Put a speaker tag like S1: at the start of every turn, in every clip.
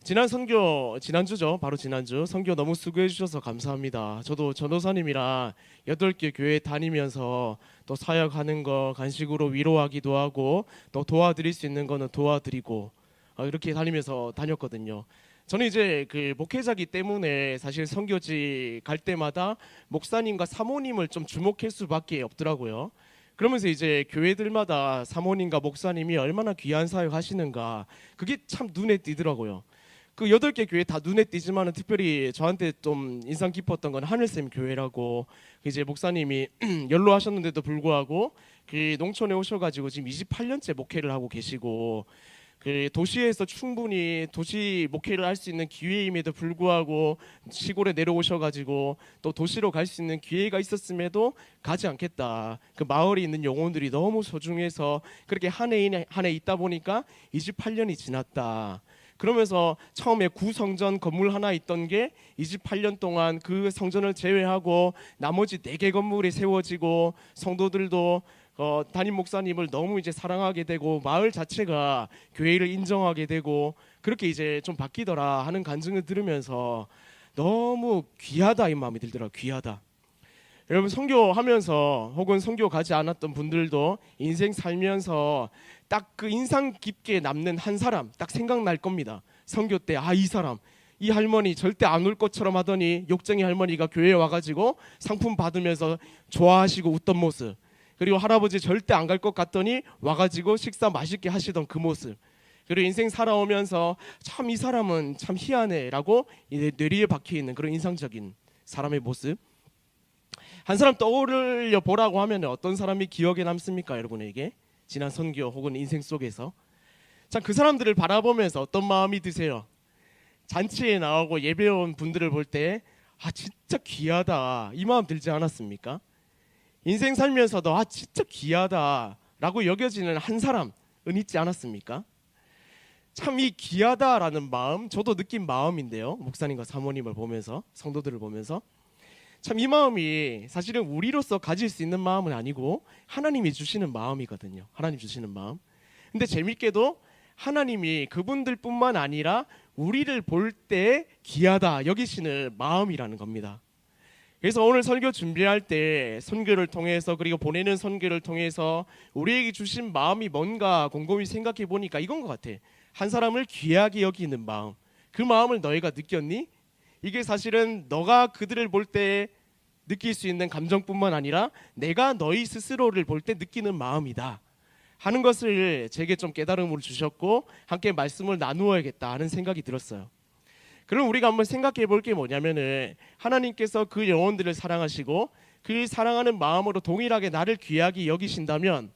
S1: 지난주죠. 바로 지난주 선교 너무 수고해 주셔서 감사합니다. 저도 전도사님이랑 8개 교회 다니면서 또 사역하는 거 간식으로 위로하기도 하고 또 도와드릴 수 있는 거는 도와드리고 이렇게 다녔거든요. 저는 이제 그 목회자기 때문에 사실 선교지 갈 때마다 목사님과 사모님을 좀 주목할 수밖에 없더라고요. 그러면서 이제 교회들마다 사모님과 목사님이 얼마나 귀한 사역 하시는가 그게 참 눈에 띄더라고요. 그 8개 교회 다 눈에 띄지만은 특별히 저한테 좀 인상 깊었던 건 하늘샘 교회라고, 이제 목사님이 연로하셨는데도 불구하고 그 농촌에 오셔가지고 지금 28년째 목회를 하고 계시고, 그 도시에서 충분히 도시 목회를 할 수 있는 기회임에도 불구하고 시골에 내려오셔가지고 또 도시로 갈 수 있는 기회가 있었음에도 가지 않겠다. 그 마을에 있는 영혼들이 너무 소중해서 그렇게 한 해 있다 보니까 28년이 지났다. 그러면서 처음에 구성전 건물 하나 있던 게 28년 동안 그 성전을 제외하고 나머지 4개 건물이 세워지고, 성도들도 담임 목사님을 너무 이제 사랑하게 되고 마을 자체가 교회를 인정하게 되고 그렇게 이제 좀 바뀌더라 하는 간증을 들으면서 너무 귀하다 이 마음이 들더라고요. 귀하다. 여러분, 선교하면서 혹은 선교 가지 않았던 분들도 인생 살면서 딱 그 인상 깊게 남는 한 사람 딱 생각날 겁니다. 선교 때 이 사람, 이 할머니 절대 안 올 것처럼 하더니 욕쟁이 할머니가 교회에 와가지고 상품 받으면서 좋아하시고 웃던 모습, 그리고 할아버지 절대 안 갈 것 같더니 와가지고 식사 맛있게 하시던 그 모습, 그리고 인생 살아오면서 참 이 사람은 참 희한해라고 뇌리에 박혀있는 그런 인상적인 사람의 모습. 한 사람 떠올려 보라고 하면 어떤 사람이 기억에 남습니까? 여러분에게 지난 선교 혹은 인생 속에서 참 그 사람들을 바라보면서 어떤 마음이 드세요? 잔치에 나오고 예배 온 분들을 볼 때 진짜 귀하다 이 마음 들지 않았습니까? 인생 살면서도 진짜 귀하다라고 여겨지는 한 사람은 있지 않았습니까? 참 이 귀하다라는 마음 저도 느낀 마음인데요. 목사님과 사모님을 보면서, 성도들을 보면서 참 이 마음이 사실은 우리로서 가질 수 있는 마음은 아니고 하나님이 주시는 마음이거든요. 하나님 주시는 마음. 근데 재밌게도 하나님이 그분들뿐만 아니라 우리를 볼 때 귀하다 여기시는 마음이라는 겁니다. 그래서 오늘 설교 준비할 때 선교를 통해서, 그리고 보내는 선교를 통해서 우리에게 주신 마음이 뭔가 곰곰이 생각해 보니까 이건 것 같아. 한 사람을 귀하게 여기는 마음, 그 마음을 너희가 느꼈니? 이게 사실은 너가 그들을 볼 때 느낄 수 있는 감정뿐만 아니라 내가 너희 스스로를 볼 때 느끼는 마음이다 하는 것을 제게 좀 깨달음을 주셨고 함께 말씀을 나누어야겠다 하는 생각이 들었어요. 그럼 우리가 한번 생각해 볼 게 뭐냐면은, 하나님께서 그 영혼들을 사랑하시고 그 사랑하는 마음으로 동일하게 나를 귀하게 여기신다면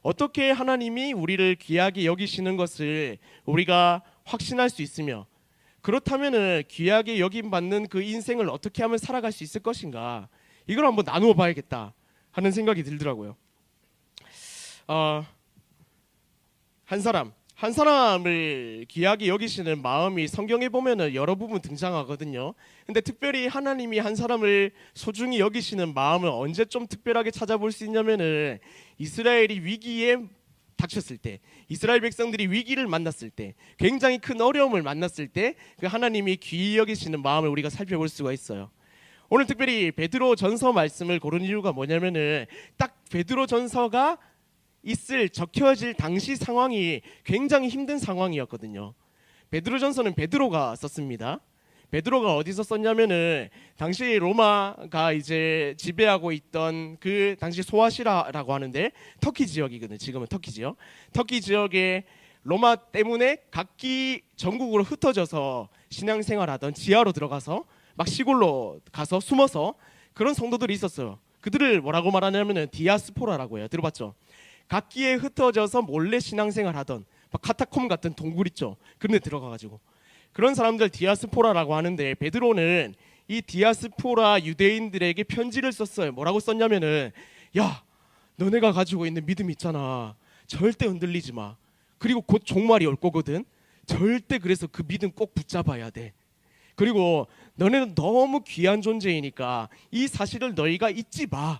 S1: 어떻게 하나님이 우리를 귀하게 여기시는 것을 우리가 확신할 수 있으며, 그렇다면은 귀하게 여김받는 그 인생을 어떻게 하면 살아갈 수 있을 것인가, 이걸 한번 나누어 봐야겠다 하는 생각이 들더라고요. 한 사람을 귀하게 여기시는 마음이 성경에 보면은 여러 부분 등장하거든요. 근데 특별히 하나님이 한 사람을 소중히 여기시는 마음을 언제 좀 특별하게 찾아볼 수 있냐면은, 이스라엘이 위기에 닥쳤을 때, 이스라엘 백성들이 위기를 만났을 때, 굉장히 큰 어려움을 만났을 때 그 하나님이 귀히 여기시는 마음을 우리가 살펴볼 수가 있어요. 오늘 특별히 베드로 전서 말씀을 고른 이유가 뭐냐면은, 딱 베드로 전서가 적혀질 당시 상황이 굉장히 힘든 상황이었거든요. 베드로 전서는 베드로가 썼습니다. 베드로가 어디서 썼냐면은 당시 로마가 이제 지배하고 있던 그 당시 소아시라라고 하는데 터키 지역이거든요. 지금은 터키 지역. 터키 지역에 로마 때문에 각기 전국으로 흩어져서 신앙생활하던, 지하로 들어가서 막 시골로 가서 숨어서 그런 성도들이 있었어요. 그들을 뭐라고 말하냐면은 디아스포라라고 해요. 들어봤죠? 각기에 흩어져서 몰래 신앙생활하던 막 카타콤 같은 동굴 있죠. 그런 데 들어가가지고 그런 사람들 디아스포라라고 하는데, 베드로는 이 디아스포라 유대인들에게 편지를 썼어요. 뭐라고 썼냐면은, 야, 너네가 가지고 있는 믿음 있잖아, 절대 흔들리지 마. 그리고 곧 종말이 올 거거든. 절대 그래서 그 믿음 꼭 붙잡아야 돼. 그리고 너네는 너무 귀한 존재이니까 이 사실을 너희가 잊지 마.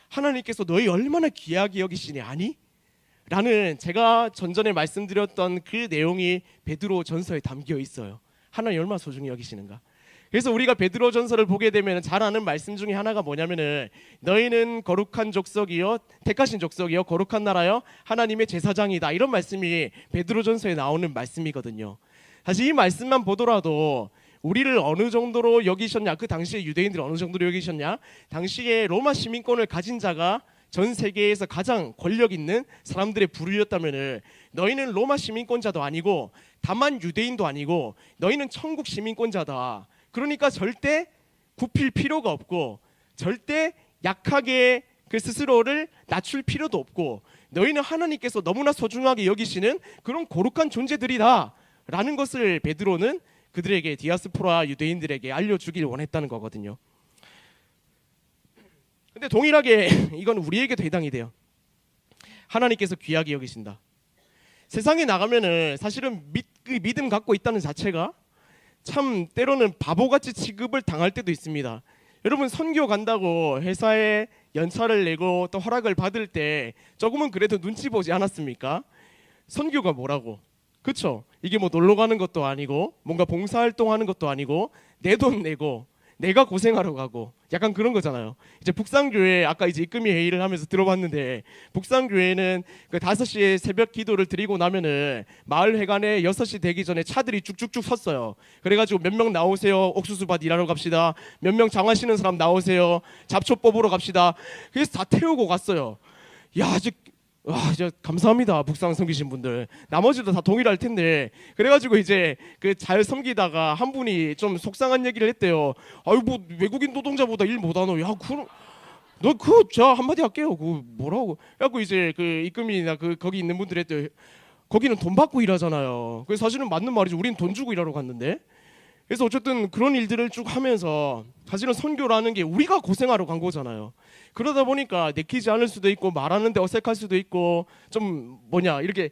S1: 하나님께서 너희 얼마나 귀하게 여기시니 아니? 라는, 제가 전전에 말씀드렸던 그 내용이 베드로 전서에 담겨 있어요. 하나님 얼마나 소중히 여기시는가. 그래서 우리가 베드로전서를 보게 되면 잘 아는 말씀 중에 하나가 뭐냐면은 너희는 거룩한 족속이요 택하신 족속이요 거룩한 나라요 하나님의 제사장이다, 이런 말씀이 베드로전서에 나오는 말씀이거든요. 사실 이 말씀만 보더라도 우리를 어느 정도로 여기셨냐, 그 당시에 유대인들이 어느 정도로 여기셨냐, 당시에 로마 시민권을 가진 자가 전 세계에서 가장 권력 있는 사람들의 부류였다면은 너희는 로마 시민권자도 아니고 다만 유대인도 아니고 너희는 천국 시민권자다. 그러니까 절대 굽힐 필요가 없고 절대 약하게 그 스스로를 낮출 필요도 없고 너희는 하나님께서 너무나 소중하게 여기시는 그런 거룩한 존재들이다 라는 것을 베드로는 그들에게, 디아스포라 유대인들에게 알려주길 원했다는 거거든요. 근데 동일하게 이건 우리에게도 해당이 돼요. 하나님께서 귀하게 여기신다. 세상에 나가면은 사실은 믿음 갖고 있다는 자체가 참 때로는 바보같이 취급을 당할 때도 있습니다. 여러분 선교 간다고 회사에 연차를 내고 또 허락을 받을 때 조금은 그래도 눈치 보지 않았습니까? 선교가 뭐라고? 그쵸? 이게 뭐 놀러 가는 것도 아니고 뭔가 봉사활동하는 것도 아니고 내 돈 내고 내가 고생하러 가고 약간 그런 거잖아요. 이제 북상교회 아까 이제 입금이 회의를 하면서 들어봤는데 북상교회는 그 5시에 새벽 기도를 드리고 나면은 마을 회관에 6시 되기 전에 차들이 쭉쭉쭉 섰어요. 그래가지고 몇 명 나오세요. 옥수수밭 일하러 갑시다. 몇 명 장화시는 사람 나오세요. 잡초 뽑으러 갑시다. 그래서 다 태우고 갔어요. 야, 아직 진짜 감사합니다. 북상 섬기신 분들. 나머지도 다 동일할 텐데. 그래가지고 이제 그 잘 섬기다가 한 분이 좀 속상한 얘기를 했대요. 아유 뭐 외국인 노동자보다 일 못하노. 야 그럼 너 저 한마디 할게요. 그 뭐라고? 그래갖고 이제 그 입금이나 그 거기 있는 분들 했대요. 거기는 돈 받고 일하잖아요. 그래서 사실은 맞는 말이죠. 우리는 돈 주고 일하러 갔는데. 그래서 어쨌든 그런 일들을 쭉 하면서 사실은 선교라는 게 우리가 고생하러 간 거잖아요. 그러다 보니까 내키지 않을 수도 있고 말하는데 어색할 수도 있고 좀 이렇게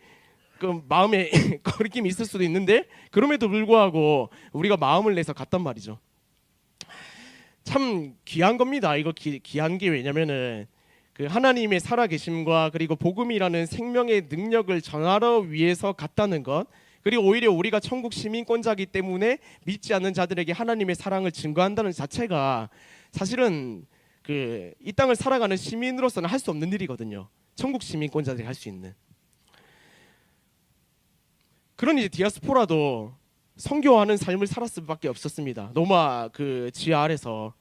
S1: 그 마음에 거리낌이 있을 수도 있는데 그럼에도 불구하고 우리가 마음을 내서 갔단 말이죠. 참 귀한 겁니다. 이거 귀한 게 왜냐면은 그 하나님의 살아계심과 그리고 복음이라는 생명의 능력을 전하러 위해서 갔다는 것, 그리고 오히려 우리가 천국 시민권자이기 때문에 믿지 않는 자들에게 하나님의 사랑을 증거한다는 자체가 사실은 그 이 땅을 살아가는 시민으로서는 할 수 없는 일이거든요. 천국 시민권자들이 할 수 있는. 그런 이제 디아스포라도 선교하는 삶을 살았을 수밖에 없었습니다. 로마 그 지하 아래서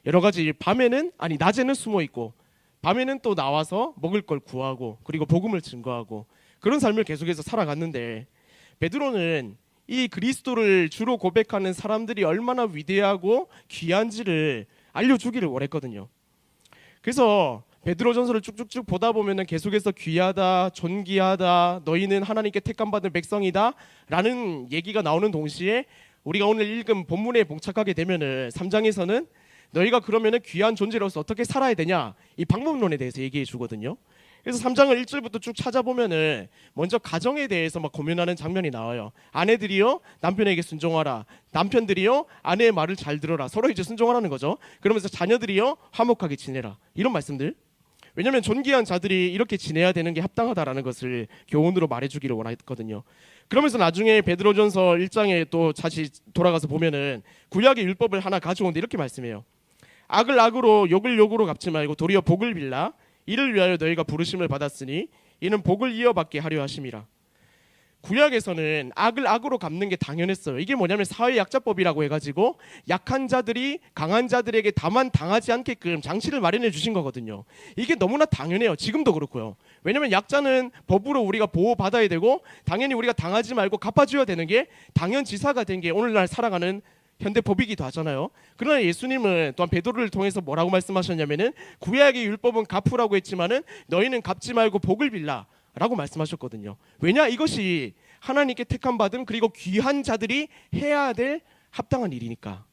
S1: 여러 가지 낮에는 숨어 있고 밤에는 또 나와서 먹을 걸 구하고 그리고 복음을 증거하고 그런 삶을 계속해서 살아갔는데 베드로는 이 그리스도를 주로 고백하는 사람들이 얼마나 위대하고 귀한지를 알려주기를 원했거든요. 그래서 베드로전서를 쭉쭉쭉 보다 보면은 계속해서 귀하다, 존귀하다, 너희는 하나님께 택함받은 백성이다 라는 얘기가 나오는 동시에 우리가 오늘 읽은 본문에 봉착하게 되면은 3장에서는 너희가 그러면은 귀한 존재로서 어떻게 살아야 되냐, 이 방법론에 대해서 얘기해 주거든요. 그래서 3장을 1절부터 쭉 찾아보면은 먼저 가정에 대해서 막 고민하는 장면이 나와요. 아내들이요 남편에게 순종하라, 남편들이요 아내의 말을 잘 들어라. 서로 이제 순종하라는 거죠. 그러면서 자녀들이요 화목하게 지내라, 이런 말씀들. 왜냐하면 존귀한 자들이 이렇게 지내야 되는 게 합당하다라는 것을 교훈으로 말해주기를 원했거든요. 그러면서 나중에 베드로전서 1장에 또 다시 돌아가서 보면은 구약의 율법을 하나 가져오는데 이렇게 말씀해요. 악을 악으로 욕을 욕으로 갚지 말고 도리어 복을 빌라. 이를 위하여 너희가 부르심을 받았으니 이는 복을 이어받게 하려 하심이라. 구약에서는 악을 악으로 갚는 게 당연했어요. 이게 뭐냐면 사회약자법이라고 해가지고 약한 자들이 강한 자들에게 다만 당하지 않게끔 장치를 마련해 주신 거거든요. 이게 너무나 당연해요. 지금도 그렇고요. 왜냐면 약자는 법으로 우리가 보호받아야 되고 당연히 우리가 당하지 말고 갚아줘야 되는 게 당연지사가 된 게 오늘날 살아가는 현대법이기도 하잖아요. 그러나 예수님은 또한 베드로를 통해서 뭐라고 말씀하셨냐면은 구약의 율법은 갚으라고 했지만은 너희는 갚지 말고 복을 빌라 라고 말씀하셨거든요. 왜냐? 이것이 하나님께 택함 받은 그리고 귀한 자들이 해야 될 합당한 일이니까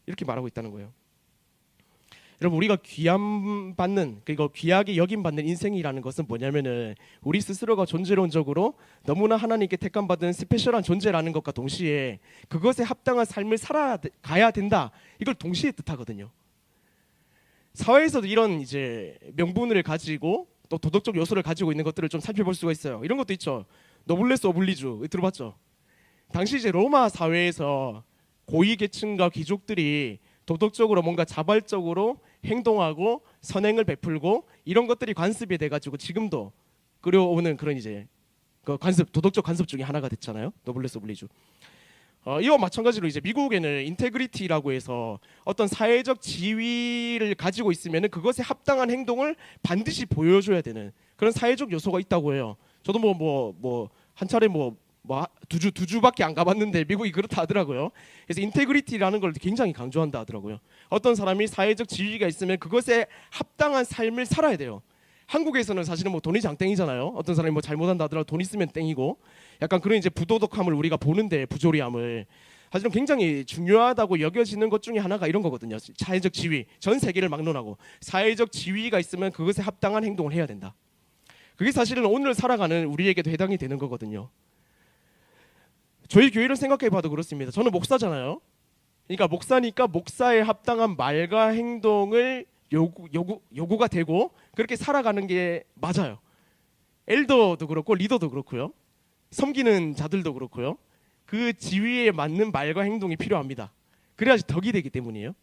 S1: 이렇게 말하고 있다는 거예요. 여러분, 우리가 귀함 받는 그리고 귀하게 여김 받는 인생이라는 것은 뭐냐면은 우리 스스로가 존재론적으로 너무나 하나님께 택함 받은 스페셜한 존재라는 것과 동시에 그것에 합당한 삶을 살아가야 된다, 이걸 동시에 뜻하거든요. 사회에서도 이런 이제 명분을 가지고 또 도덕적 요소를 가지고 있는 것들을 좀 살펴볼 수가 있어요. 이런 것도 있죠. 노블레스 오블리주 들어봤죠? 당시 이제 로마 사회에서 고위 계층과 귀족들이 도덕적으로 뭔가 자발적으로 행동하고 선행을 베풀고 이런 것들이 관습이 돼가지고 지금도 끌어오는 그런 이제 그 관습, 도덕적 관습 중에 하나가 됐잖아요. 노블레스 오블리주. 이와 마찬가지로 이제 미국에는 인테그리티라고 해서 어떤 사회적 지위를 가지고 있으면은 그것에 합당한 행동을 반드시 보여줘야 되는 그런 사회적 요소가 있다고 해요. 저도 한 차례 두 주밖에 안 가봤는데 미국이 그렇다 하더라고요. 그래서 인테그리티라는 걸 굉장히 강조한다 하더라고요. 어떤 사람이 사회적 지위가 있으면 그것에 합당한 삶을 살아야 돼요. 한국에서는 사실은 돈이 장땡이잖아요. 어떤 사람이 잘못한다 하더라도 돈 있으면 땡이고 약간 그런 이제 부도덕함을 우리가 보는데 부조리함을 사실은 굉장히 중요하다고 여겨지는 것 중에 하나가 이런 거거든요. 사회적 지위, 전 세계를 막론하고 사회적 지위가 있으면 그것에 합당한 행동을 해야 된다. 그게 사실은 오늘 살아가는 우리에게도 해당이 되는 거거든요. 저희 교회를 생각해봐도 그렇습니다. 저는 목사잖아요. 그러니까 목사니까 목사에 합당한 말과 행동을 요구가 되고 그렇게 살아가는 게 맞아요. 엘더도 그렇고 리더도 그렇고요. 섬기는 자들도 그렇고요. 그 지위에 맞는 말과 행동이 필요합니다. 그래야지 덕이 되기 때문이에요.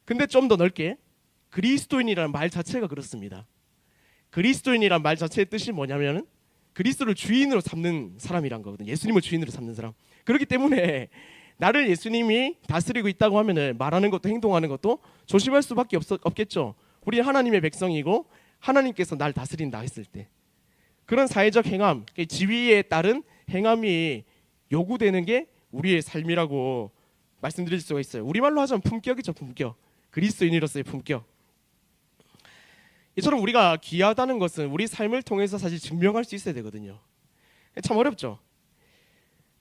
S1: 근데 좀 더 넓게 그리스도인이라는 말 자체가 그렇습니다. 그리스도인이라는 말 자체의 뜻이 뭐냐면은 그리스도를 주인으로 삼는 사람이란 거거든요. 예수님을 주인으로 삼는 사람. 그렇기 때문에 나를 예수님이 다스리고 있다고 하면은 말하는 것도 행동하는 것도 조심할 수밖에 없겠죠. 우리 하나님의 백성이고 하나님께서 날 다스린다 했을 때 그런 사회적 행함, 지위에 따른 행함이 요구되는 게 우리의 삶이라고 말씀드릴 수가 있어요. 우리말로 하자면 품격이죠. 품격. 그리스도인으로서의 품격. 이처럼 우리가 귀하다는 것은 우리 삶을 통해서 사실 증명할 수 있어야 되거든요. 참 어렵죠.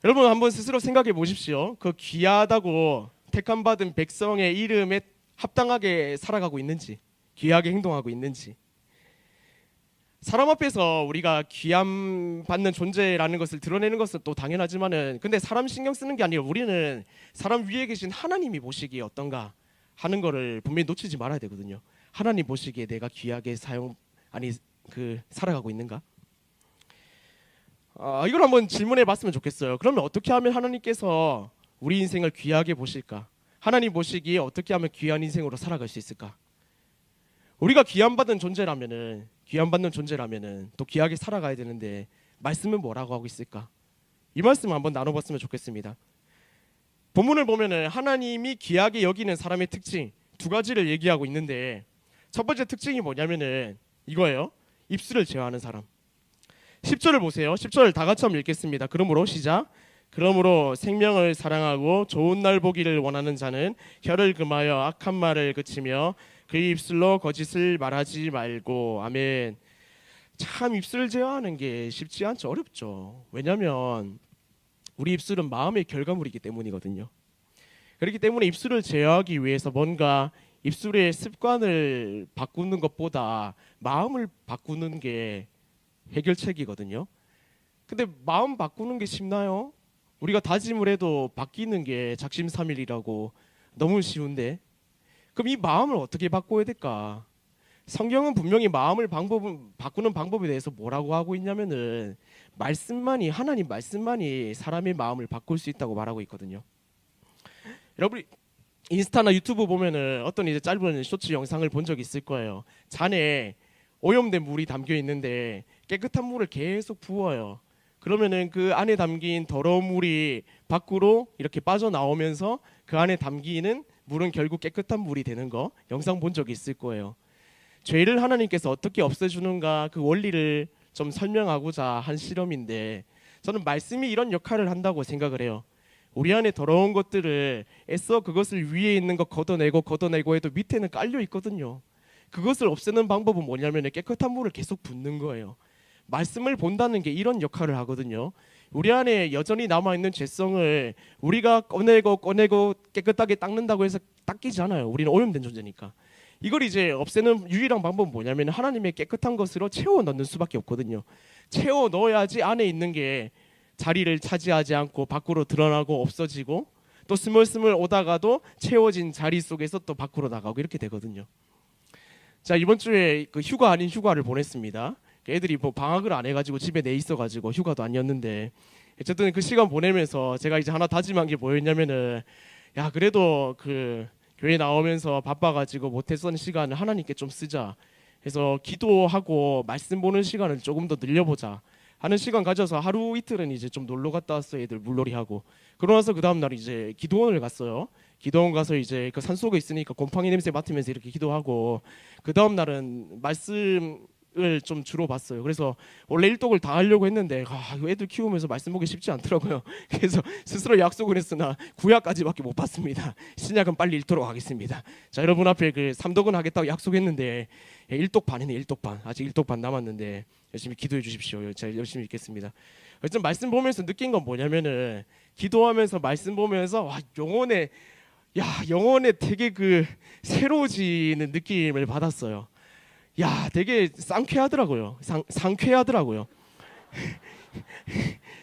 S1: 여러분 한번 스스로 생각해 보십시오. 그 귀하다고 택함받은 백성의 이름에 합당하게 살아가고 있는지, 귀하게 행동하고 있는지. 사람 앞에서 우리가 귀함 받는 존재라는 것을 드러내는 것은 또 당연하지만은 근데 사람 신경 쓰는 게 아니라 우리는 사람 위에 계신 하나님이 보시기에 어떤가 하는 거를 분명히 놓치지 말아야 되거든요. 하나님 보시기에 내가 귀하게 살아가고 있는가? 이걸 한번 질문해 봤으면 좋겠어요. 그러면 어떻게 하면 하나님께서 우리 인생을 귀하게 보실까? 하나님 보시기에 어떻게 하면 귀한 인생으로 살아갈 수 있을까? 우리가 귀함받는 존재라면은 또 귀하게 살아가야 되는데 말씀은 뭐라고 하고 있을까? 이 말씀 한번 나눠봤으면 좋겠습니다. 본문을 보면은 하나님이 귀하게 여기는 사람의 특징 두 가지를 얘기하고 있는데 첫 번째 특징이 뭐냐면은 이거예요. 입술을 제어하는 사람. 10절을 보세요. 10절 다 같이 한번 읽겠습니다. 그러므로 시작. 그러므로 생명을 사랑하고 좋은 날 보기를 원하는 자는 혀를 금하여 악한 말을 그치며 그 입술로 거짓을 말하지 말고. 아멘. 참 입술을 제어하는 게 쉽지 않죠. 어렵죠. 왜냐하면 우리 입술은 마음의 결과물이기 때문이거든요. 그렇기 때문에 입술을 제어하기 위해서 뭔가 입술의 습관을 바꾸는 것보다 마음을 바꾸는 게 해결책이거든요. 근데 마음 바꾸는 게 쉽나요? 우리가 다짐을 해도 바뀌는 게 작심삼일이라고 너무 쉬운데 그럼 이 마음을 어떻게 바꿔야 될까? 성경은 분명히 바꾸는 방법에 대해서 뭐라고 하고 있냐면은 하나님 말씀만이 사람의 마음을 바꿀 수 있다고 말하고 있거든요. 여러분 인스타나 유튜브 보면은 어떤 이제 짧은 쇼츠 영상을 본 적이 있을 거예요. 잔에 오염된 물이 담겨 있는데 깨끗한 물을 계속 부어요. 그러면은 그 안에 담긴 더러운 물이 밖으로 이렇게 빠져나오면서 그 안에 담기는 물은 결국 깨끗한 물이 되는 거 영상 본 적이 있을 거예요. 죄를 하나님께서 어떻게 없애주는가 그 원리를 좀 설명하고자 한 실험인데 저는 말씀이 이런 역할을 한다고 생각을 해요. 우리 안에 더러운 것들을 애써 그것을 위에 있는 거 걷어내고 해도 밑에는 깔려 있거든요. 그것을 없애는 방법은 뭐냐면 깨끗한 물을 계속 붓는 거예요. 말씀을 본다는 게 이런 역할을 하거든요. 우리 안에 여전히 남아있는 죄성을 우리가 꺼내고 깨끗하게 닦는다고 해서 닦이지 않아요. 우리는 오염된 존재니까. 이걸 이제 없애는 유일한 방법은 뭐냐면 하나님의 깨끗한 것으로 채워 넣는 수밖에 없거든요. 채워 넣어야지 안에 있는 게 자리를 차지하지 않고 밖으로 드러나고 없어지고 또 스멀스멀 오다가도 채워진 자리 속에서 또 밖으로 나가고 이렇게 되거든요. 자, 이번 주에 그 휴가 아닌 휴가를 보냈습니다. 애들이 방학을 안 해가지고 집에 내 있어가지고 휴가도 아니었는데 어쨌든 그 시간 보내면서 제가 이제 하나 다짐한 게 뭐였냐면은, 야 그래도 그 교회 나오면서 바빠가지고 못했던 시간을 하나님께 좀 쓰자 해서 기도하고 말씀 보는 시간을 조금 더 늘려보자 하는 시간 가져서 하루 이틀은 이제 좀 놀러 갔다 왔어요. 애들 물놀이하고. 그러고 나서 그 다음날 이제 기도원을 갔어요. 기도원 가서 이제 그 산속에 있으니까 곰팡이 냄새 맡으면서 이렇게 기도하고, 그 다음날은 말씀을 좀 주로 봤어요. 그래서 원래 일독을 다 하려고 했는데 이거 애들 키우면서 말씀 보기 쉽지 않더라고요. 그래서 스스로 약속을 했으나 구약까지밖에 못 봤습니다. 신약은 빨리 읽도록 하겠습니다. 자, 여러분 앞에 그 삼독은 하겠다고 약속했는데 일독 반이네. 일독 반. 아직 일독 반 남았는데 열심히 기도해 주십시오. 제가 열심히 읽겠습니다. 어쨌든 말씀 보면서 느낀 건 뭐냐면은, 기도하면서 말씀 보면서 영혼에 되게 그 새로워지는 느낌을 받았어요. 되게 상쾌하더라고요. 상쾌하더라고요.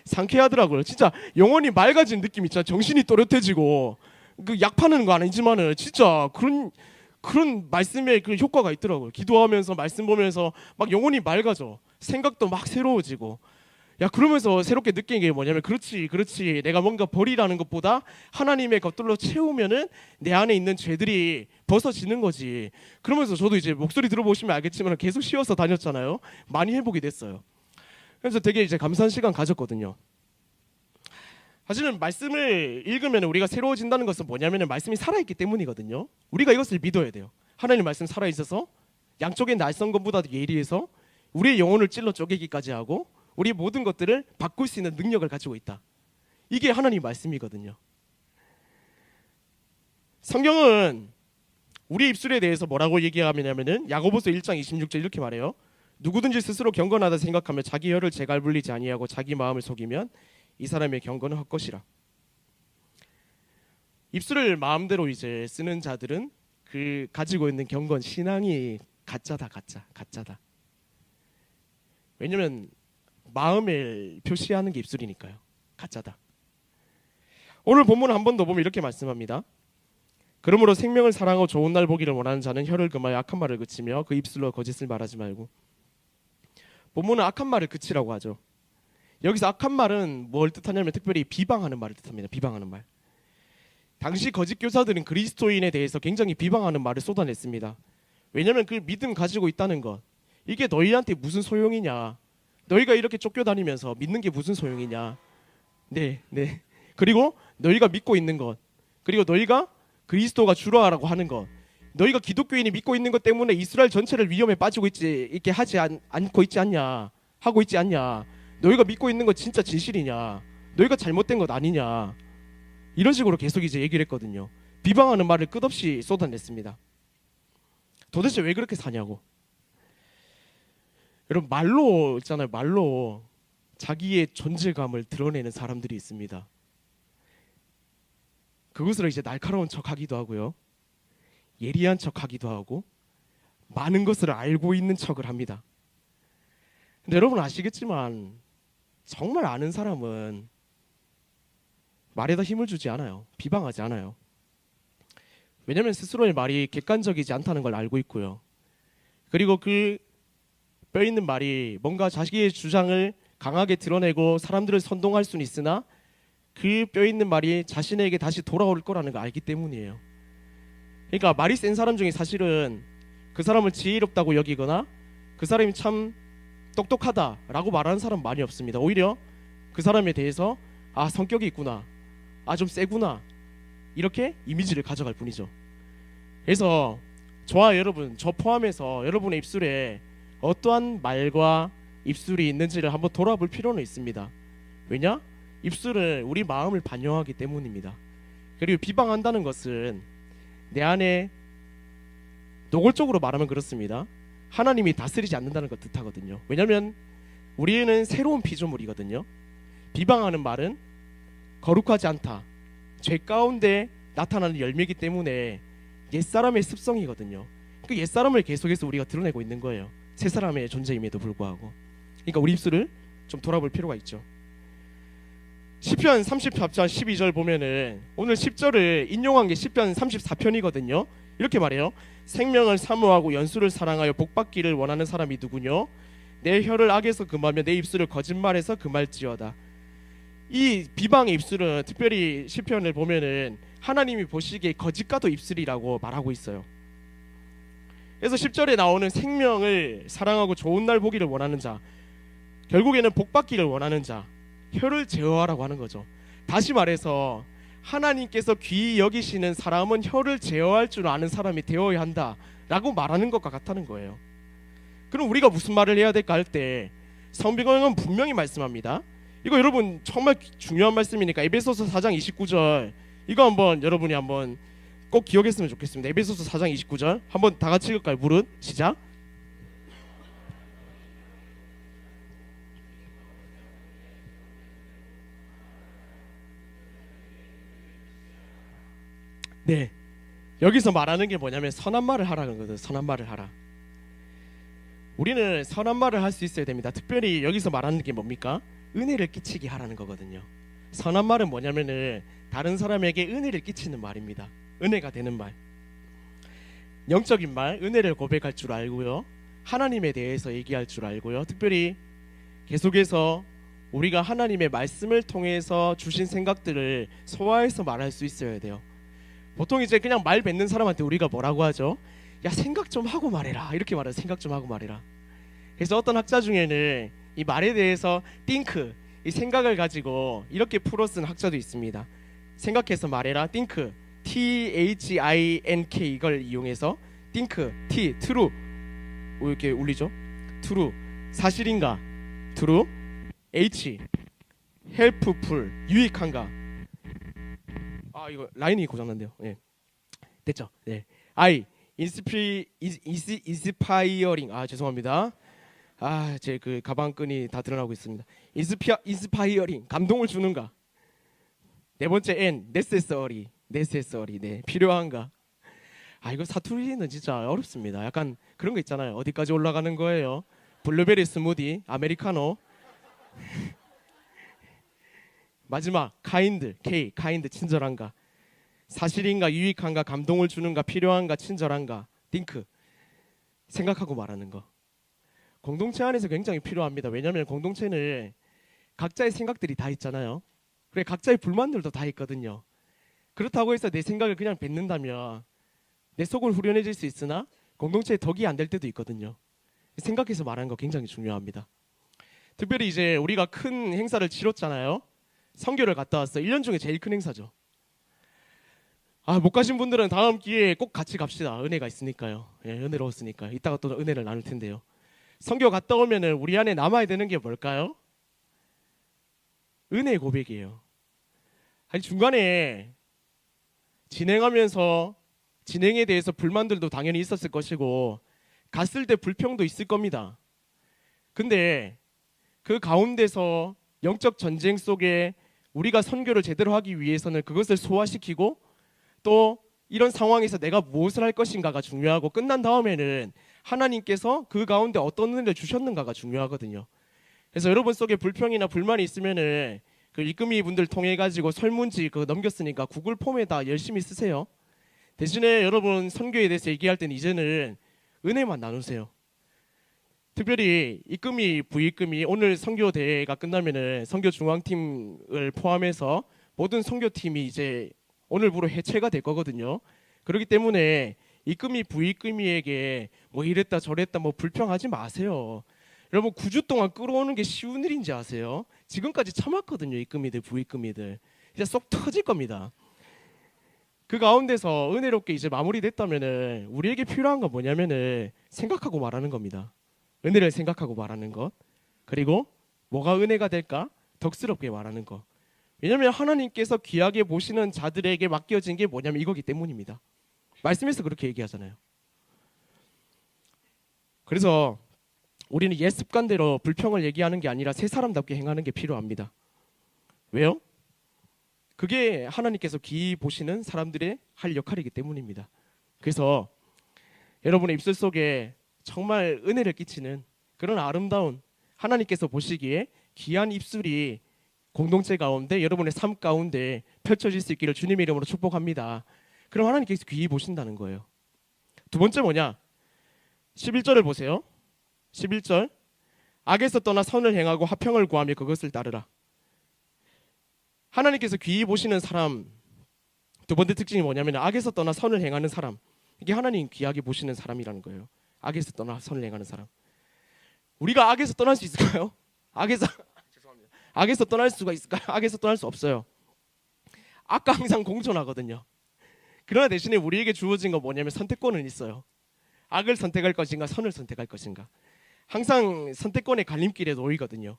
S1: 상쾌하더라고요. 진짜 영혼이 맑아진 느낌 있잖아. 정신이 또렷해지고, 그 약 파는 거 아니지만은 진짜 그런 말씀에 그 효과가 있더라고요. 기도하면서 말씀 보면서 막 영혼이 맑아져. 생각도 막 새로워지고. 그러면서 새롭게 느낀 게 뭐냐면, 그렇지 내가 뭔가 버리라는 것보다 하나님의 것들로 채우면은 내 안에 있는 죄들이 벗어지는 거지. 그러면서 저도 이제 목소리 들어보시면 알겠지만 계속 쉬어서 다녔잖아요. 많이 회복이 됐어요. 그래서 되게 이제 감사한 시간 가졌거든요. 사실은 말씀을 읽으면 우리가 새로워진다는 것은 뭐냐면 말씀이 살아있기 때문이거든요. 우리가 이것을 믿어야 돼요. 하나님 말씀 살아있어서 양쪽에 날선 것보다도 예리해서 우리의 영혼을 찔러 쪼개기까지 하고 우리의 모든 것들을 바꿀 수 있는 능력을 가지고 있다. 이게 하나님 말씀이거든요. 성경은 우리 입술에 대해서 뭐라고 얘기하냐면은 야고보서 1장 26절 이렇게 말해요. 누구든지 스스로 경건하다 생각하며 자기 혀를 재갈 불리지 아니하고 자기 마음을 속이면 이 사람의 경건은 헛것이라. 입술을 마음대로 이제 쓰는 자들은 그 가지고 있는 경건 신앙이 가짜다. 왜냐면 마음을 표시하는 게 입술이니까요. 가짜다. 오늘 본문 한 번 더 보면 이렇게 말씀합니다. 그러므로 생명을 사랑하고 좋은 날 보기를 원하는 자는 혀를 금하여 악한 말을 그치며 그 입술로 거짓을 말하지 말고. 본문은 악한 말을 그치라고 하죠. 여기서 악한 말은 뭘 뜻하냐면 특별히 비방하는 말을 뜻합니다. 비방하는 말. 당시 거짓 교사들은 그리스도인에 대해서 굉장히 비방하는 말을 쏟아냈습니다. 왜냐하면 그 믿음 가지고 있다는 것, 이게 너희한테 무슨 소용이냐, 너희가 이렇게 쫓겨다니면서 믿는 게 무슨 소용이냐, 네. 그리고 너희가 믿고 있는 것, 그리고 너희가 그리스도가 주라라고 하는 것, 너희가 기독교인이 믿고 있는 것 때문에 이스라엘 전체를 위험에 빠지고 있게 하지 않고 있지 않냐, 하고 있지 않냐, 너희가 믿고 있는 것 진짜 진실이냐, 너희가 잘못된 것 아니냐, 이런 식으로 계속 이제 얘기를 했거든요. 비방하는 말을 끝없이 쏟아냈습니다. 도대체 왜 그렇게 사냐고. 여러분, 말로 있잖아요. 말로 자기의 존재감을 드러내는 사람들이 있습니다. 그것으로 이제 날카로운 척하기도 하고요, 예리한 척하기도 하고, 많은 것을 알고 있는 척을 합니다. 근데 여러분 아시겠지만 정말 아는 사람은 말에다 힘을 주지 않아요. 비방하지 않아요. 왜냐하면 스스로의 말이 객관적이지 않다는 걸 알고 있고요. 그리고 그 뼈 있는 말이 뭔가 자기의 주장을 강하게 드러내고 사람들을 선동할 수는 있으나 그 뼈 있는 말이 자신에게 다시 돌아올 거라는 걸 알기 때문이에요. 그러니까 말이 센 사람 중에 사실은 그 사람을 지혜롭다고 여기거나 그 사람이 참 똑똑하다라고 말하는 사람 많이 없습니다. 오히려 그 사람에 대해서 성격이 있구나, 좀 세구나, 이렇게 이미지를 가져갈 뿐이죠. 그래서 저와 여러분, 저 포함해서 여러분의 입술에 어떠한 말과 입술이 있는지를 한번 돌아볼 필요는 있습니다. 왜냐? 입술은 우리 마음을 반영하기 때문입니다. 그리고 비방한다는 것은 내 안에, 노골적으로 말하면 그렇습니다, 하나님이 다스리지 않는다는 것 뜻하거든요. 왜냐하면 우리는 새로운 피조물이거든요. 비방하는 말은 거룩하지 않다, 죄 가운데 나타나는 열매이기 때문에 옛사람의 습성이거든요. 그 옛사람을 계속해서 우리가 드러내고 있는 거예요. 새사람의 존재임에도 불구하고. 그러니까 우리 입술을 좀 돌아볼 필요가 있죠. 시편 34편 12절 보면은 오늘 10절을 인용한 게 시편 34편이거든요. 이렇게 말해요. 생명을 사모하고 연수를 사랑하여 복받기를 원하는 사람이 누구뇨? 내 혀를 악에서 금하며 내 입술을 거짓말해서 금할지어다. 이 비방의 입술은 특별히 시편을 보면은 하나님이 보시기에 거짓과도 입술이라고 말하고 있어요. 그래서 10절에 나오는 생명을 사랑하고 좋은 날 보기를 원하는 자, 결국에는 복 받기를 원하는 자, 혀를 제어하라고 하는 거죠. 다시 말해서 하나님께서 귀히 여기시는 사람은 혀를 제어할 줄 아는 사람이 되어야 한다라고 말하는 것과 같다는 거예요. 그럼 우리가 무슨 말을 해야 될까 할 때 성경은 분명히 말씀합니다. 이거 여러분 정말 중요한 말씀이니까 에베소서 4장 29절 이거 한번 여러분이 한번 꼭 기억했으면 좋겠습니다. 에베소서 4장 29절 한번 다 같이 읽을까요? 무릇 시작. 네, 여기서 말하는 게 뭐냐면 선한 말을 하라는 거거든. 선한 말을 하라. 우리는 선한 말을 할 수 있어야 됩니다. 특별히 여기서 말하는 게 뭡니까? 은혜를 끼치게 하라는 거거든요. 선한 말은 뭐냐면은 다른 사람에게 은혜를 끼치는 말입니다. 은혜가 되는 말, 영적인 말, 은혜를 고백할 줄 알고요, 하나님에 대해서 얘기할 줄 알고요, 특별히 계속해서 우리가 하나님의 말씀을 통해서 주신 생각들을 소화해서 말할 수 있어야 돼요. 보통 이제 그냥 말 뱉는 사람한테 우리가 뭐라고 하죠? 야, 생각 좀 하고 말해라, 이렇게 말해요. 생각 좀 하고 말해라. 그래서 어떤 학자 중에는 이 말에 대해서 think, 이 생각을 가지고 이렇게 풀어 쓴 학자도 있습니다. 생각해서 말해라, think, THINK, 이걸 이용해서 think, T, true, 이렇게 울리죠? true, 사실인가? true, H, helpful, 유익한가? 아, 이거 라인이 고장난데요. 예, 됐죠? 네. I, inspiring. 아, 죄송합니다. 아, 제 그 가방끈이 다 드러나고 있습니다. inspiring, 감동을 주는가? 네 번째 N, necessary. 네, 필요한가? 아, 이거 사투리는 진짜 어렵습니다. 약간 그런 거 있잖아요. 어디까지 올라가는 거예요? 블루베리 스무디, 아메리카노. 마지막 kind, K, kind, 친절한가? 사실인가, 유익한가, 감동을 주는가, 필요한가, 친절한가? think, 생각하고 말하는 거. 공동체 안에서 굉장히 필요합니다. 왜냐하면 공동체는 각자의 생각들이 다 있잖아요. 그래, 각자의 불만들도 다 있거든요. 그렇다고 해서 내 생각을 그냥 뱉는다면 내 속을 후련해질 수 있으나 공동체에 덕이 안 될 때도 있거든요. 생각해서 말하는 거 굉장히 중요합니다. 특별히 이제 우리가 큰 행사를 치렀잖아요. 선교를 갔다 왔어요. 1년 중에 제일 큰 행사죠. 아, 못 가신 분들은 다음 기회에 꼭 같이 갑시다. 은혜가 있으니까요. 예, 은혜로웠으니까. 이따가 또 은혜를 나눌 텐데요. 선교 갔다 오면은 우리 안에 남아야 되는 게 뭘까요? 은혜의 고백이에요. 아니, 중간에 진행하면서 진행에 대해서 불만들도 당연히 있었을 것이고 갔을 때 불평도 있을 겁니다. 근데 그 가운데서 영적 전쟁 속에 우리가 선교를 제대로 하기 위해서는 그것을 소화시키고 또 이런 상황에서 내가 무엇을 할 것인가가 중요하고 끝난 다음에는 하나님께서 그 가운데 어떤 은혜를 주셨는가가 중요하거든요. 그래서 여러분 속에 불평이나 불만이 있으면은 그 이금희 분들 통해 가지고 설문지 그거 넘겼으니까 구글 폼에다 열심히 쓰세요. 대신에 여러분 선교에 대해서 얘기할 때는 이제는 은혜만 나누세요. 특별히 이금희, 부이금희 오늘 선교 대회가 끝나면은 선교 중앙팀을 포함해서 모든 선교팀이 이제 오늘부로 해체가 될 거거든요. 그렇기 때문에 이금희, 부이금희에게 뭐 이랬다 저랬다 뭐 불평하지 마세요. 여러분 9주 동안 끌어오는 게 쉬운 일인지 아세요? 지금까지 참았거든요. 이금희들, 부이금희들. 이제 쏙 터질 겁니다. 그 가운데서 은혜롭게 이제 마무리됐다면은 우리에게 필요한 건 뭐냐면은 생각하고 말하는 겁니다. 은혜를 생각하고 말하는 것. 그리고 뭐가 은혜가 될까? 덕스럽게 말하는 것. 왜냐하면 하나님께서 귀하게 보시는 자들에게 맡겨진 게 뭐냐면 이거기 때문입니다. 말씀에서 그렇게 얘기하잖아요. 그래서 우리는 옛 습관대로 불평을 얘기하는 게 아니라 새 사람답게 행하는 게 필요합니다. 왜요? 그게 하나님께서 귀히 보시는 사람들의 할 역할이기 때문입니다. 그래서 여러분의 입술 속에 정말 은혜를 끼치는 그런 아름다운 하나님께서 보시기에 귀한 입술이 공동체 가운데 여러분의 삶 가운데 펼쳐질 수 있기를 주님의 이름으로 축복합니다. 그럼 하나님께서 귀히 보신다는 거예요. 두 번째 뭐냐? 11절을 보세요. 11절, 악에서 떠나 선을 행하고 화평을 구하며 그것을 따르라. 하나님께서 귀히 보시는 사람 두 번째 특징이 뭐냐면 악에서 떠나 선을 행하는 사람. 이게 하나님 귀하게 보시는 사람이라는 거예요. 악에서 떠나 선을 행하는 사람. 우리가 악에서 떠날 수 있을까요? 악에서 죄송합니다. 악에서 떠날 수가 있을까요? 악에서 떠날 수 없어요. 악과 항상 공존하거든요. 그러나 대신에 우리에게 주어진 건 뭐냐면 선택권은 있어요. 악을 선택할 것인가 선을 선택할 것인가. 항상 선택권의 갈림길에 놓이거든요.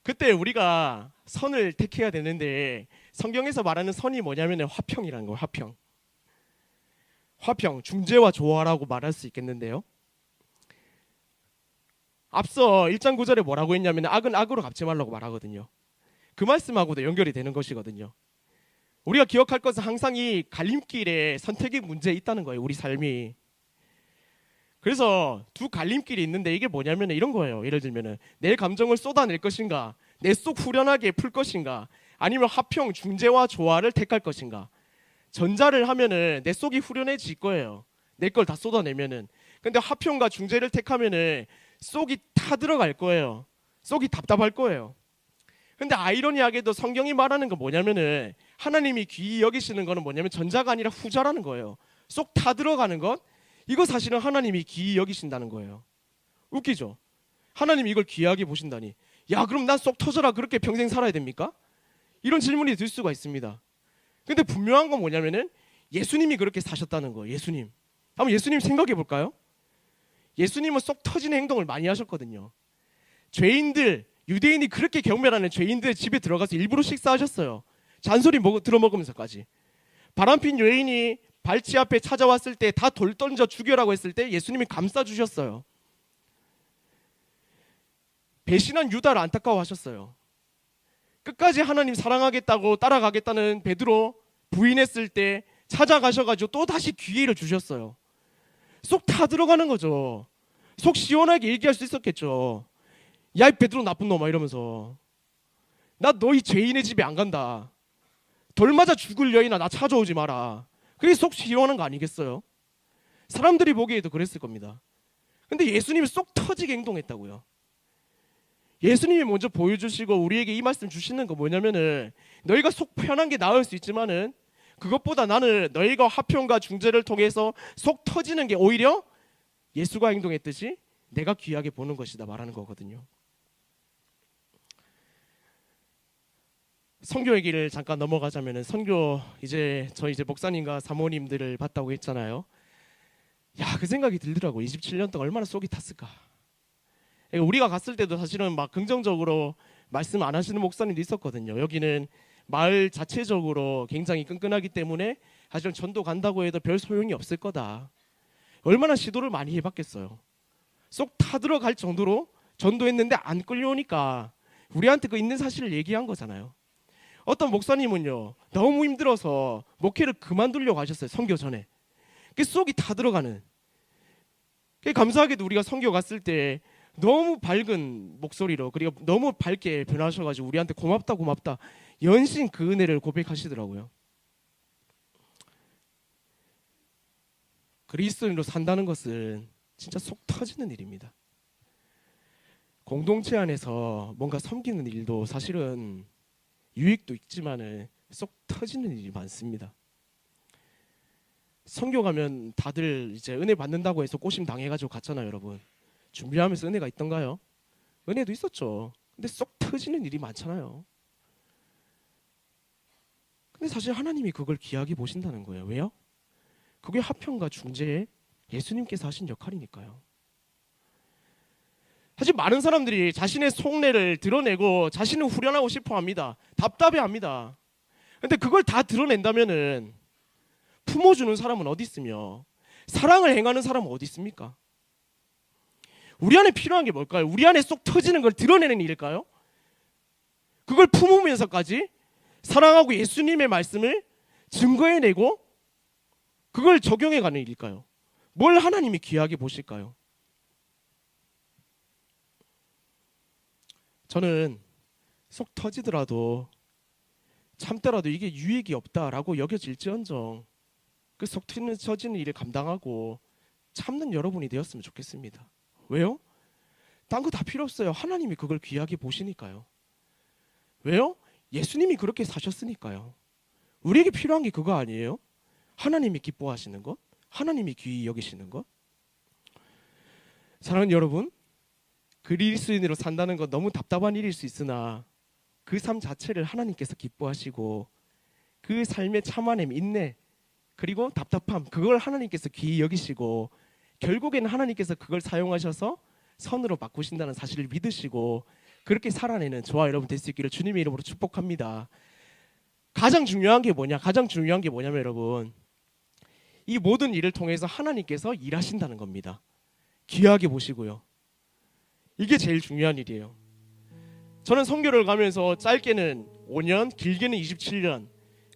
S1: 그때 우리가 선을 택해야 되는데 성경에서 말하는 선이 뭐냐면 화평이라는 거예요. 화평. 화평, 중재와 조화라고 말할 수 있겠는데요. 앞서 1장 9절에 뭐라고 했냐면 악은 악으로 갚지 말라고 말하거든요. 그 말씀하고도 연결이 되는 것이거든요. 우리가 기억할 것은 항상 이 갈림길에 선택의 문제에 있다는 거예요. 우리 삶이. 그래서 두 갈림길이 있는데 이게 뭐냐면 이런 거예요. 예를 들면 내 감정을 쏟아낼 것인가, 내 속 후련하게 풀 것인가, 아니면 화평, 중재와 조화를 택할 것인가. 전자를 하면은 내 속이 후련해질 거예요. 내 걸 다 쏟아내면은. 근데 화평과 중재를 택하면은 속이 타들어갈 거예요. 속이 답답할 거예요. 근데 아이러니하게도 성경이 말하는 건 뭐냐면은 하나님이 귀히 여기시는 거는 뭐냐면 전자가 아니라 후자라는 거예요. 쏙 타들어가는 것, 이거 사실은 하나님이 귀히 여기신다는 거예요. 웃기죠? 하나님이 이걸 귀하게 보신다니. 야, 그럼 난 쏙 터져라 그렇게 평생 살아야 됩니까? 이런 질문이 들 수가 있습니다. 근데 분명한 건 뭐냐면은 예수님이 그렇게 사셨다는 거예요. 예수님. 한번 예수님 생각해 볼까요? 예수님은 쏙 터지는 행동을 많이 하셨거든요. 죄인들, 유대인이 그렇게 경멸하는 죄인들 집에 들어가서 일부러 식사하셨어요. 잔소리 들어먹으면서까지. 바람핀 여인이 발치 앞에 찾아왔을 때 다 돌 던져 죽여라고 했을 때 예수님이 감싸주셨어요. 배신한 유다를 안타까워하셨어요. 끝까지 하나님 사랑하겠다고 따라가겠다는 베드로 부인했을 때 찾아가셔가지고 또 다시 기회를 주셨어요. 속 다 들어가는 거죠. 속 시원하게 얘기할 수 있었겠죠. 야, 이 베드로 나쁜 놈아 이러면서 나 너희 죄인의 집에 안 간다. 돌 맞아 죽을 여인아 나 찾아오지 마라. 그게 속 시원한 거 아니겠어요? 사람들이 보기에도 그랬을 겁니다. 근데 예수님이 쏙 터지게 행동했다고요. 예수님이 먼저 보여주시고 우리에게 이 말씀 주시는 거 뭐냐면은 너희가 속 편한 게 나을 수 있지만은 그것보다 나는 너희가 화평과 중재를 통해서 속 터지는 게 오히려 예수가 행동했듯이 내가 귀하게 보는 것이다 말하는 거거든요. 선교 얘기를 잠깐 넘어가자면은 선교 저 이제 목사님과 사모님들을 봤다고 했잖아요. 야, 그 생각이 들더라고. 27년 동안 얼마나 속이 탔을까. 우리가 갔을 때도 사실은 막 긍정적으로 말씀 안 하시는 목사님도 있었거든요. 여기는 마을 자체적으로 굉장히 끈끈하기 때문에 사실 전도 간다고 해도 별 소용이 없을 거다. 얼마나 시도를 많이 해봤겠어요. 쏙 타들어갈 정도로 전도했는데 안 끌려오니까 우리한테 그 있는 사실을 얘기한 거잖아요. 어떤 목사님은요 너무 힘들어서 목회를 그만두려고 하셨어요. 선교 전에. 그 속이 타들어가는. 감사하게도 우리가 선교 갔을 때 너무 밝은 목소리로 그리고 너무 밝게 변하셔가지고 우리한테 고맙다 고맙다 연신 그 은혜를 고백하시더라고요. 그리스도인으로 산다는 것은 진짜 속 터지는 일입니다. 공동체 안에서 뭔가 섬기는 일도 사실은 유익도 있지만은 속 터지는 일이 많습니다. 선교 가면 다들 이제 은혜 받는다고 해서 꼬심 당해가지고 갔잖아요, 여러분. 준비하면서 은혜가 있던가요? 은혜도 있었죠. 근데 쏙 터지는 일이 많잖아요. 근데 사실 하나님이 그걸 귀하게 보신다는 거예요. 왜요? 그게 화평과 중재에 예수님께서 하신 역할이니까요. 사실 많은 사람들이 자신의 속내를 드러내고 자신은 후련하고 싶어합니다. 답답해합니다. 근데 그걸 다 드러낸다면은 품어주는 사람은 어디 있으며 사랑을 행하는 사람은 어디 있습니까? 우리 안에 필요한 게 뭘까요? 우리 안에 쏙 터지는 걸 드러내는 일일까요? 그걸 품으면서까지 사랑하고 예수님의 말씀을 증거해내고 그걸 적용해가는 일일까요? 뭘 하나님이 귀하게 보실까요? 저는 속 터지더라도 참더라도 이게 유익이 없다라고 여겨질지언정 그 속 터지는 일을 감당하고 참는 여러분이 되었으면 좋겠습니다. 왜요? 딴 거 다 필요 없어요. 하나님이 그걸 귀하게 보시니까요. 왜요? 예수님이 그렇게 사셨으니까요. 우리에게 필요한 게 그거 아니에요? 하나님이 기뻐하시는 것, 하나님이 귀히 여기시는 것. 사랑하는 여러분, 그리스도인으로 산다는 건 너무 답답한 일일 수 있으나 그 삶 자체를 하나님께서 기뻐하시고 그 삶의 참아냄, 인내, 그리고 답답함, 그걸 하나님께서 귀히 여기시고 결국에는 하나님께서 그걸 사용하셔서 선으로 바꾸신다는 사실을 믿으시고 그렇게 살아내는 저와 여러분 될 수 있기를 주님의 이름으로 축복합니다. 가장 중요한 게 뭐냐면 여러분, 이 모든 일을 통해서 하나님께서 일하신다는 겁니다. 귀하게 보시고요. 이게 제일 중요한 일이에요. 저는 선교를 가면서 짧게는 5년, 길게는 27년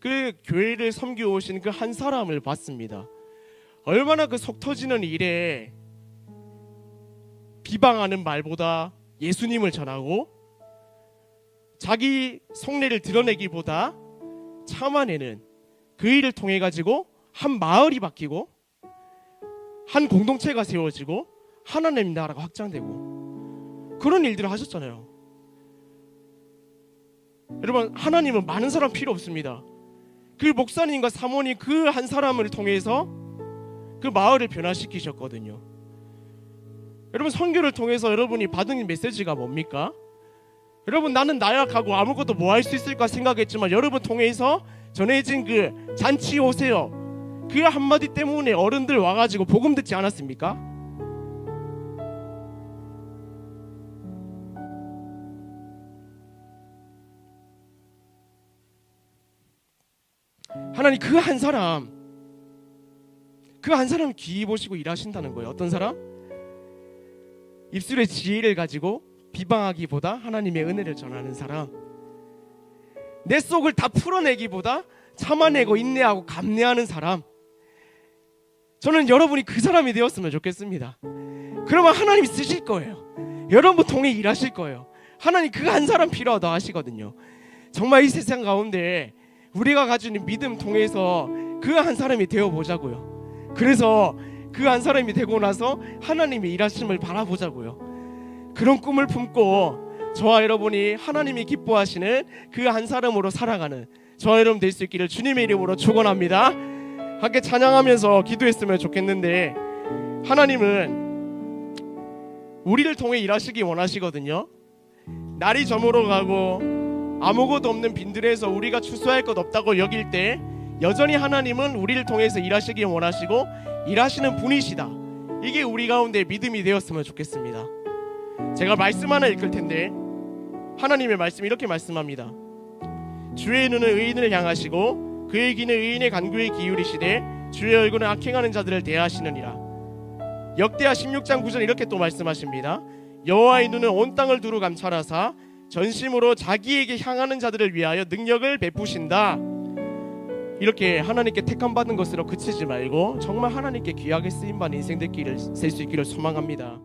S1: 그 교회를 섬겨 오신 그 한 사람을 봤습니다. 얼마나 그 속 터지는 일에 비방하는 말보다 예수님을 전하고 자기 속내를 드러내기보다 참아내는 그 일을 통해 가지고 한 마을이 바뀌고 한 공동체가 세워지고 하나님 나라가 확장되고 그런 일들을 하셨잖아요. 여러분, 하나님은 많은 사람 필요 없습니다. 그 목사님과 사모님 그 한 사람을 통해서 그 마을을 변화시키셨거든요. 여러분, 선교를 통해서 여러분이 받은 메시지가 뭡니까? 여러분, 나는 나약하고 아무것도 뭐 할 수 있을까 생각했지만 여러분 통해서 전해진 그 잔치 오세요 그 한마디 때문에 어른들 와가지고 복음 듣지 않았습니까? 하나님 그 한 사람 귀히 보시고 일하신다는 거예요. 어떤 사람? 입술의 지혜를 가지고 비방하기보다 하나님의 은혜를 전하는 사람, 내 속을 다 풀어내기보다 참아내고 인내하고 감내하는 사람. 저는 여러분이 그 사람이 되었으면 좋겠습니다. 그러면 하나님이 쓰실 거예요. 여러분 통해 일하실 거예요. 하나님 그 한 사람 필요하다 하시거든요. 정말 이 세상 가운데 우리가 가지는 믿음 통해서 그 한 사람이 되어보자고요. 그래서 그 한 사람이 되고 나서 하나님의 일하심을 바라보자고요. 그런 꿈을 품고 저와 여러분이 하나님이 기뻐하시는 그 한 사람으로 살아가는 저와 여러분 될 수 있기를 주님의 이름으로 축원합니다. 함께 찬양하면서 기도했으면 좋겠는데, 하나님은 우리를 통해 일하시기 원하시거든요. 날이 저물어가고 아무것도 없는 빈들에서 우리가 추수할 것 없다고 여길 때 여전히 하나님은 우리를 통해서 일하시기 원하시고 일하시는 분이시다. 이게 우리 가운데 믿음이 되었으면 좋겠습니다. 제가 말씀 하나 읽을 텐데, 하나님의 말씀이 이렇게 말씀합니다. 주의 눈은 의인을 향하시고 그의 귀는 의인의 간구에 기울이시되 주의 얼굴은 악행하는 자들을 대하시느니라. 역대하 16장 9절 이렇게 또 말씀하십니다. 여호와의 눈은 온 땅을 두루 감찰하사 전심으로 자기에게 향하는 자들을 위하여 능력을 베푸신다. 이렇게 하나님께 택함 받은 것으로 그치지 말고 정말 하나님께 귀하게 쓰임받는 인생 됐기를 셀 수 있기를 소망합니다.